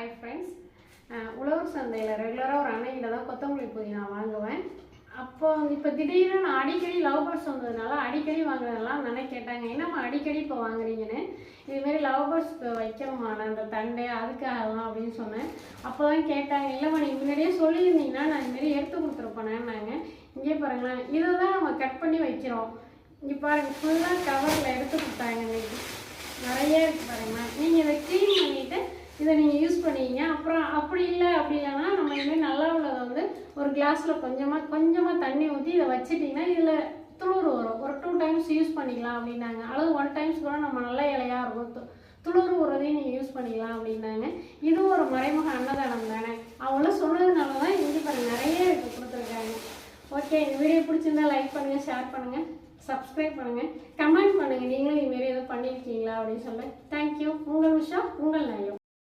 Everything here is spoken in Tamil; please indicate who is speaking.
Speaker 1: ஹாய் ஃப்ரெண்ட்ஸ், உழவர் சந்தையில் ரெகுலராக ஒரு அன்னையில் தான் கொத்தமல்லி புதினா வாங்குவேன். அப்போ இப்போ திடீர்னு நான் அடிக்கடி லவ் பேர்ட்ஸ் வந்ததுனால அடிக்கடி வாங்குறதெல்லாம் அண்ணனே கேட்டாங்க, என்னம்மா அடிக்கடி இப்போ வாங்குறீங்கன்னு. இதுமாரி லவ் பேர்ட்ஸ் வைக்கிறோமான அந்த தண்டை அதுக்காக தான் அப்படின்னு சொன்னேன். அப்போ தான் கேட்டாங்க, இல்லைம்மா நீங்கள் முன்னாடியே சொல்லியிருந்தீங்கன்னா நான் இதுமாரி எடுத்து கொடுத்துருப்பேனாங்க. இங்கே பாருங்களேன், இதை தான் நம்ம கட் பண்ணி வைக்கிறோம். இங்கே பாருங்கள், ஃபுல்லாக கவரில் எடுத்து கொடுத்தாங்க. இன்னைக்கு நிறைய இருக்குது பாருங்களேன். நீங்கள் இதை க்ளீன் பண்ணிவிட்டு இதை நீங்கள் யூஸ் பண்ணிக்கிங்க. அப்புறம் அப்படி இல்லை அப்படின்னா நம்ம இதுமாரி நல்லா உள்ளதை வந்து ஒரு கிளாஸில் கொஞ்சமாக தண்ணி ஊற்றி இதை வச்சுட்டிங்கன்னா இதில் துளுர் வரும். ஒரு 2 டைம்ஸ் யூஸ் பண்ணிக்கலாம் அப்படின்னாங்க. அல்லது 1 டைம்ஸ் கூட நம்ம நல்ல இலையாக இருக்கும், துளுர் உரதையும் நீங்கள் யூஸ் பண்ணிக்கலாம் அப்படின்னாங்க. இதுவும் ஒரு மறைமுக அன்னதானம் தானே, அவங்களாம் சொன்னதுனால தான் இங்கே பாருங்கள் நிறைய கொடுத்துருக்காங்க. ஓகே, இந்த வீடியோ பிடிச்சிருந்தா லைக் பண்ணுங்கள், ஷேர் பண்ணுங்கள், சப்ஸ்கிரைப் பண்ணுங்கள், கமெண்ட் பண்ணுங்கள். நீங்களும் இதுமாரி எதுவும் பண்ணியிருக்கீங்களா அப்படின்னு சொல்ல. தேங்க்யூ. உங்கள் விஷயம் உங்கள் நியாயம்.